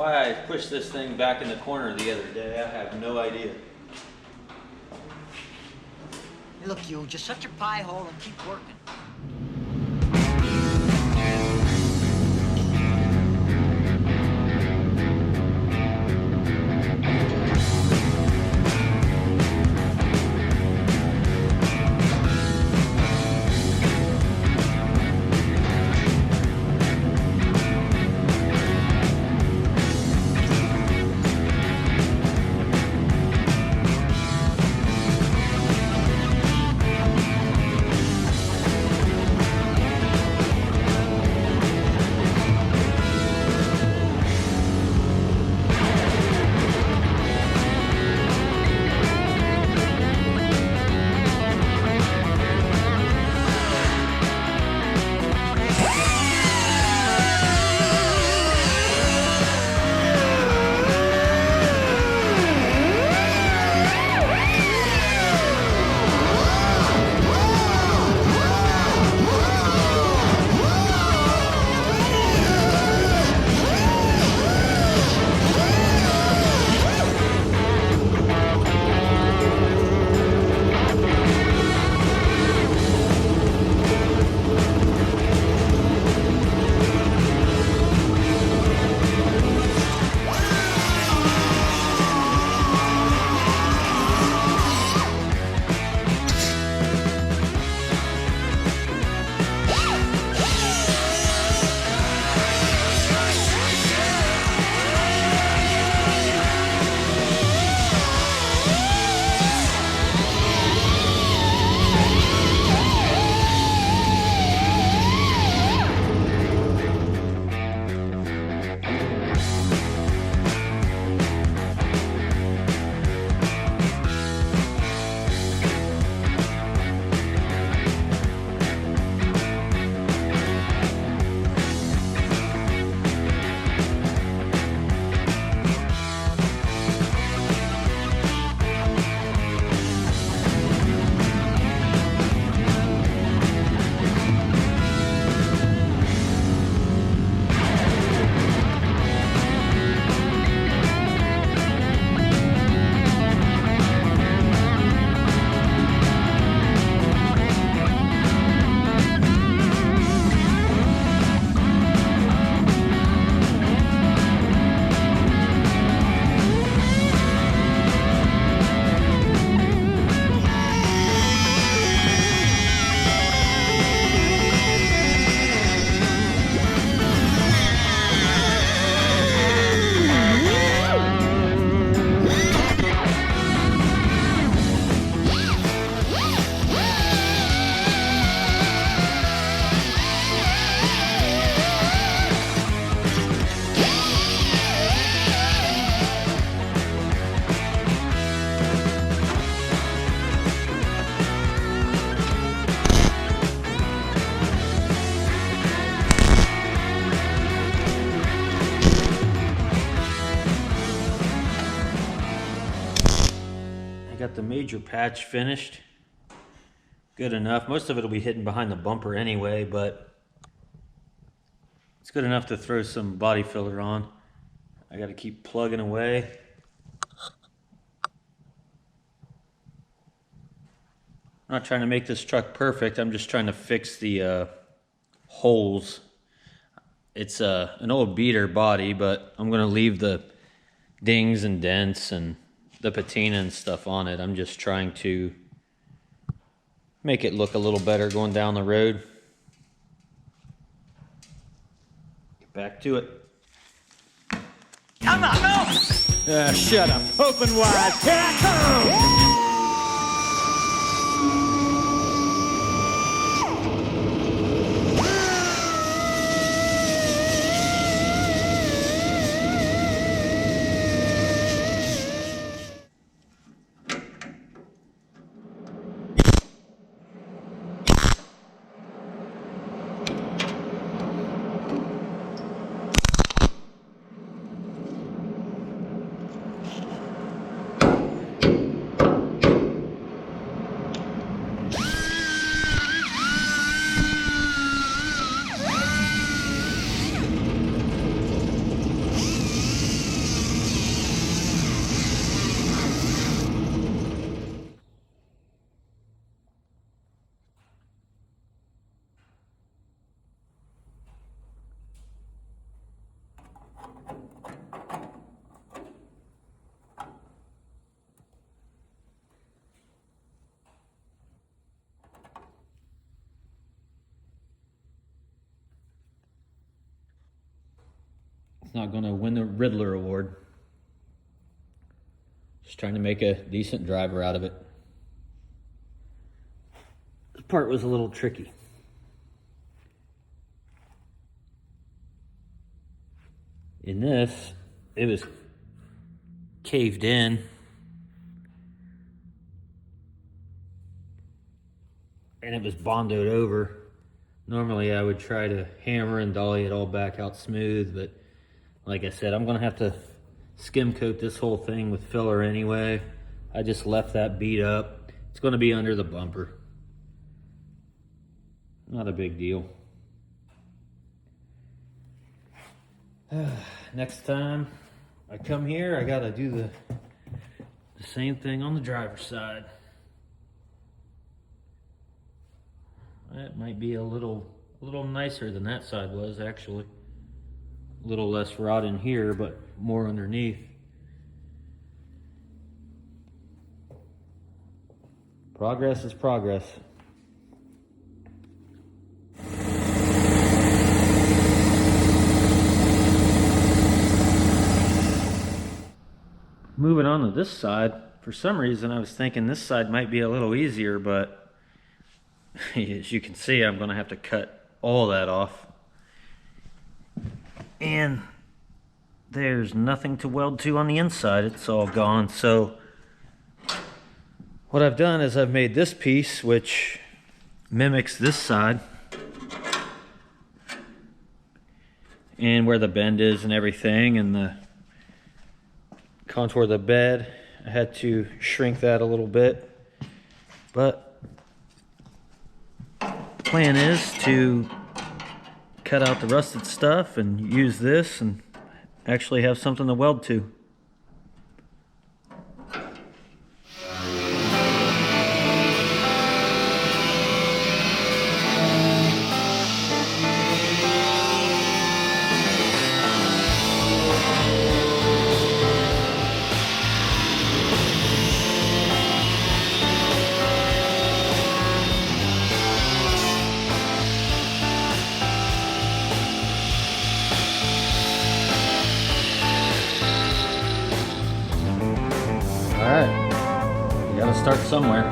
Why I pushed this thing back in the corner the other day, I have no idea. Look, you, just shut your pie hole and keep working. Got the major patch finished. Good enough. Most of it will be hidden behind the bumper anyway, but it's good enough to throw some body filler on. I got to keep plugging away. I'm not trying to make this truck perfect. I'm just trying to fix the holes. It's an old beater body, but I'm going to leave the dings and dents and the patina and stuff on it. I'm just trying to make it look a little better going down the road. Get back to it. Come on, no! Shut up. Open wide. Here I come! It's not going to win the Riddler Award. Just trying to make a decent driver out of it. This part was a little tricky. In this, it was caved in. And it was bondoed over. Normally I would try to hammer and dolly it all back out smooth, but like I said, I'm gonna have to skim coat this whole thing with filler anyway. I just left that beat up. It's gonna be under the bumper. Not a big deal. Next time I come here, I gotta do the same thing on the driver's side. It might be a little nicer than that side was, actually. A little less rot in here, but more underneath. Progress is progress. Moving on to this side, for some reason I was thinking this side might be a little easier, but as you can see, I'm going to have to cut all that off. And there's nothing to weld to on the inside. It's all gone. So what I've done is I've made this piece, which mimics this side. And where the bend is and everything, and the contour of the bed, I had to shrink that a little bit. But the plan is to cut out the rusted stuff and use this and actually have something to weld to. Alright, you gotta start somewhere.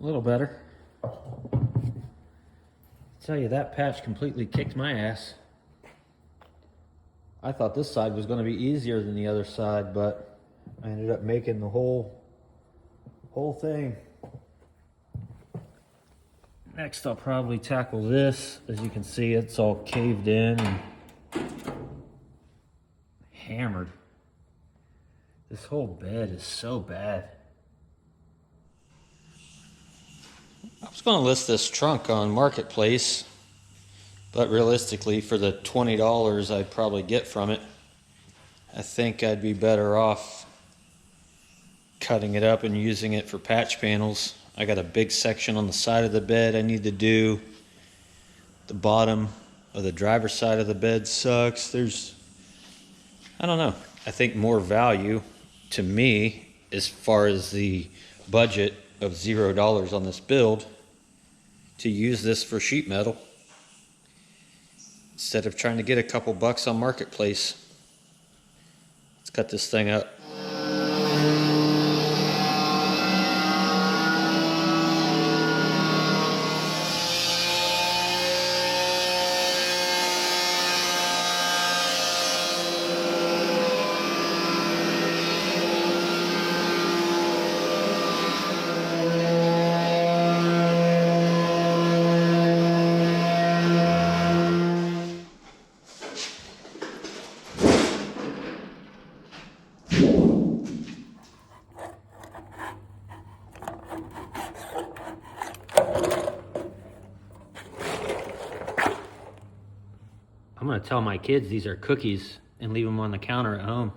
A little better. Tell you, that patch completely kicked my ass. I thought this side was going to be easier than the other side, but I ended up making the whole thing. Next, I'll probably tackle this. As you can see, it's all caved in and hammered. This whole bed is so bad. I was going to list this trunk on Marketplace, but realistically, for the $20 I'd probably get from it, I think I'd be better off cutting it up and using it for patch panels. I got a big section on the side of the bed I need to do. The bottom of the driver's side of the bed sucks. I don't know. I think more value to me, as far as the budget of $0 on this build, to use this for sheet metal instead of trying to get a couple bucks on Marketplace. Let's cut this thing up. I'm going to tell my kids these are cookies and leave them on the counter at home.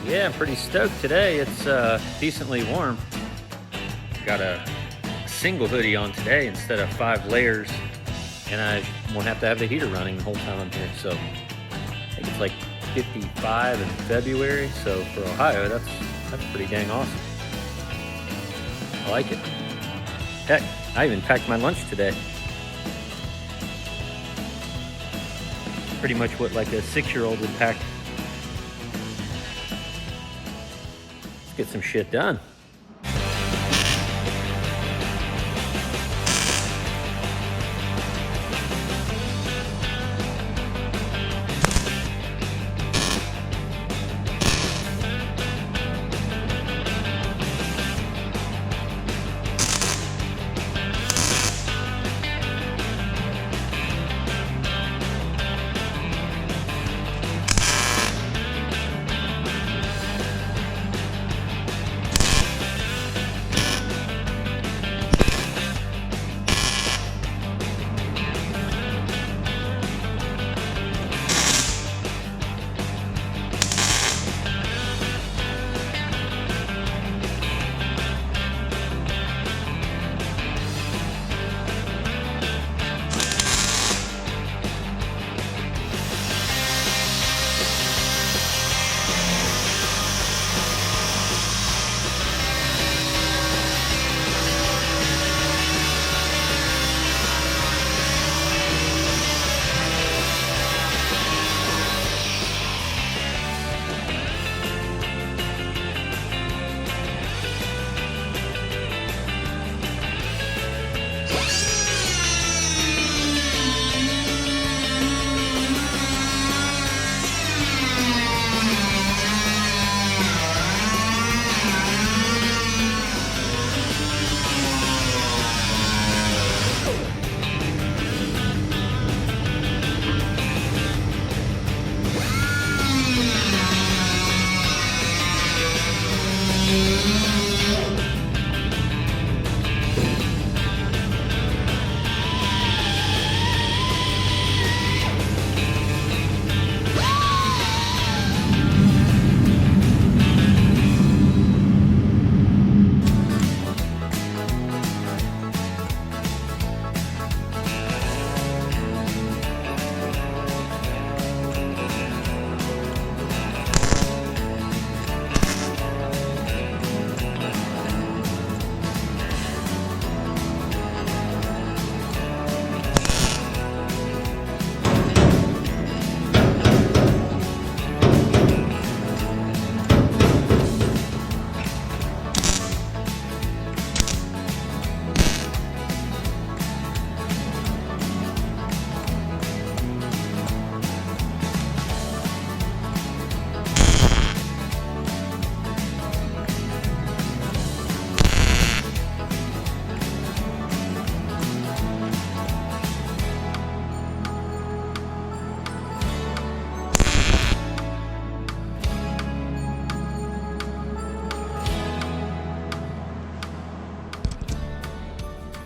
Yeah, I'm pretty stoked today. It's decently warm. Got a single hoodie on today instead of 5 layers, and I won't have to have the heater running the whole time I'm here. So I think it's like 55 in February. So for Ohio, that's pretty dang awesome. I like it. Heck, I even packed my lunch today. Pretty much what like a 6-year-old would pack. Get some shit done.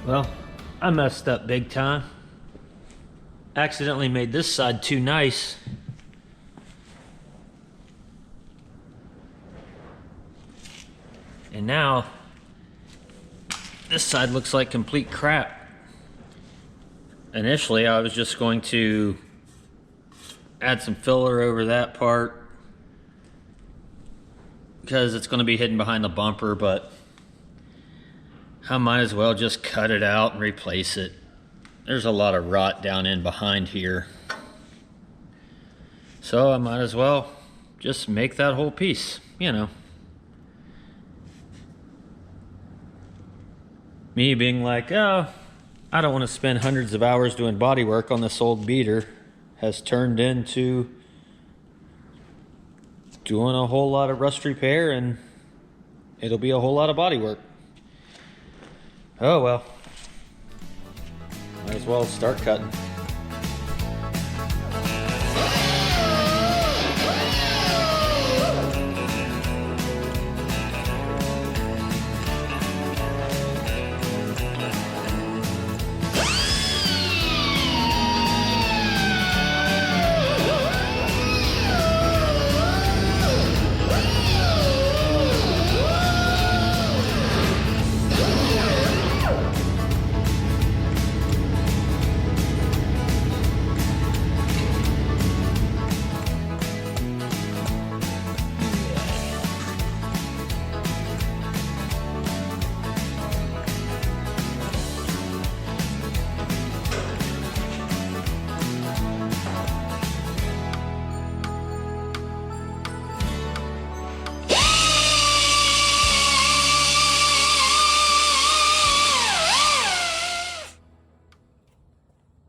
Well, I messed up big time. Accidentally made this side too nice. And now, this side looks like complete crap. Initially, I was just going to add some filler over that part because it's going to be hidden behind the bumper, but I might as well just cut it out and replace it. There's a lot of rot down in behind here. So I might as well just make that whole piece, you know. Me being like, oh, I don't want to spend hundreds of hours doing body work on this old beater has turned into doing a whole lot of rust repair, and it'll be a whole lot of body work. Oh well. Might as well start cutting.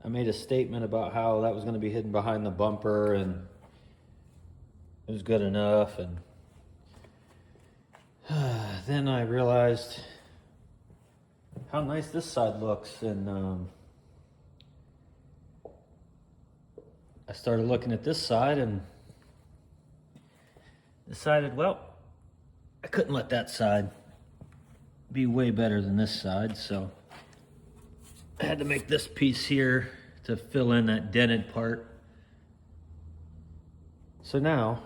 I made a statement about how that was going to be hidden behind the bumper and it was good enough, and then I realized how nice this side looks, and I started looking at this side and decided, well, I couldn't let that side be way better than this side, so I had to make this piece here to fill in that dented part. So now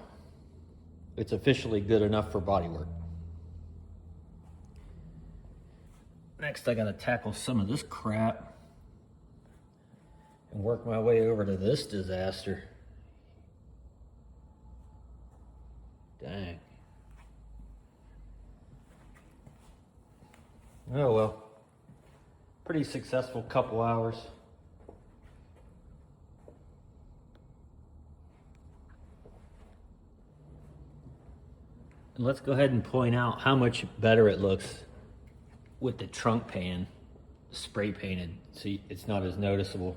it's officially good enough for bodywork. Next, I gotta tackle some of this crap and work my way over to this disaster. Dang. Oh well. Pretty successful couple hours. And let's go ahead and point out how much better it looks with the trunk pan spray painted. See, it's not as noticeable.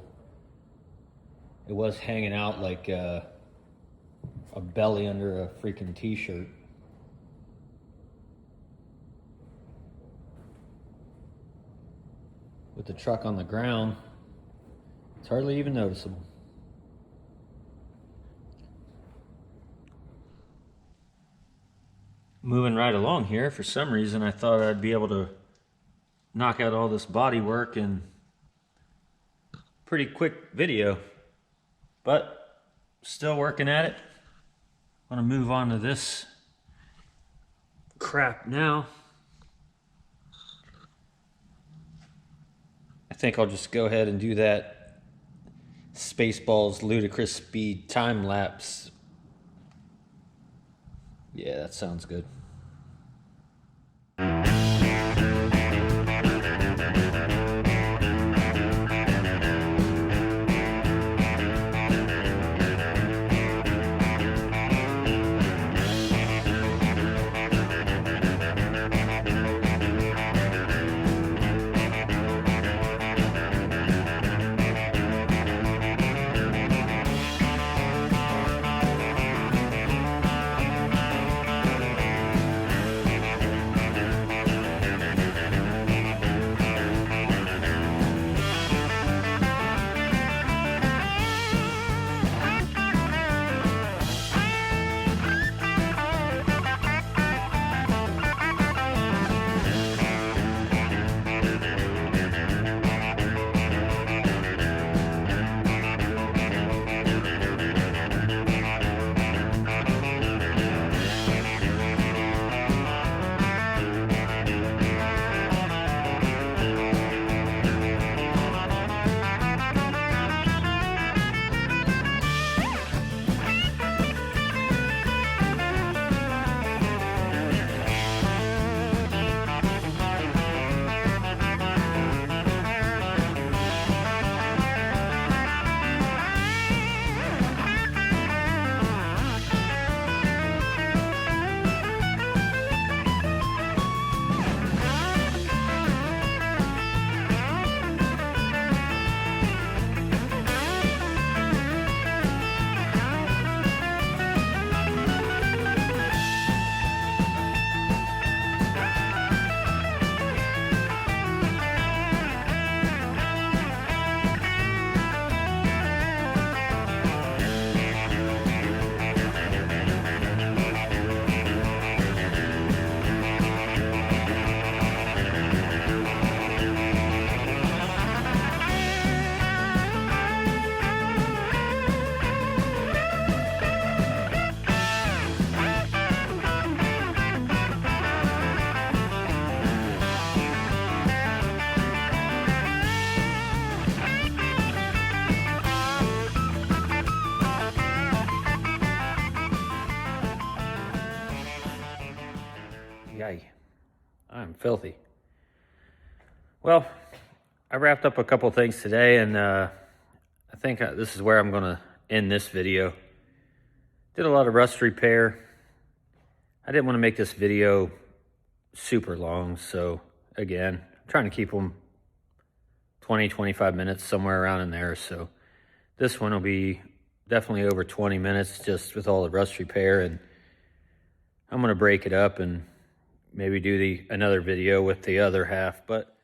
It was hanging out like a belly under a freaking t-shirt. With the truck on the ground, it's hardly even noticeable. Moving right along here, for some reason I thought I'd be able to knock out all this body work in pretty quick video, but still working at it. I'm gonna move on to this crap now. I think I'll just go ahead and do that Spaceballs ludicrous speed time lapse. Yeah, that sounds good. I'm filthy. Well, I wrapped up a couple things today, and I think this is where I'm going to end this video. Did a lot of rust repair. I didn't want to make this video super long, so again, I'm trying to keep them 20-25 minutes, somewhere around in there. So this one will be definitely over 20 minutes just with all the rust repair, and I'm going to break it up and maybe do another video with the other half. But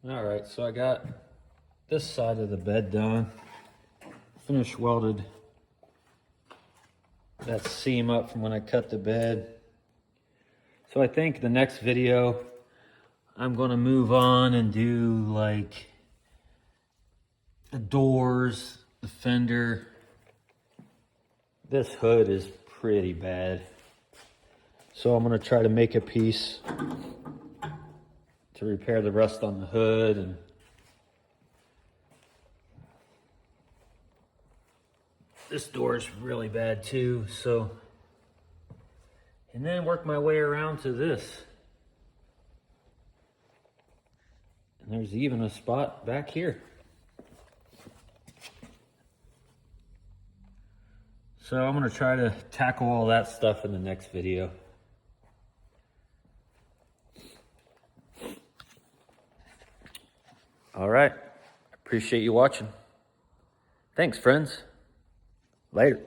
all right, so I got this side of the bed done, finished welded that seam up from when I cut the bed. So I think the next video I'm going to move on and do like the doors, the fender. This hood is pretty bad, so I'm going to try to make a piece to repair the rust on the hood, and this door is really bad too, so, and then work my way around to this. And there's even a spot back here. So I'm going to try to tackle all that stuff in the next video. All right. Appreciate you watching. Thanks, friends. Later.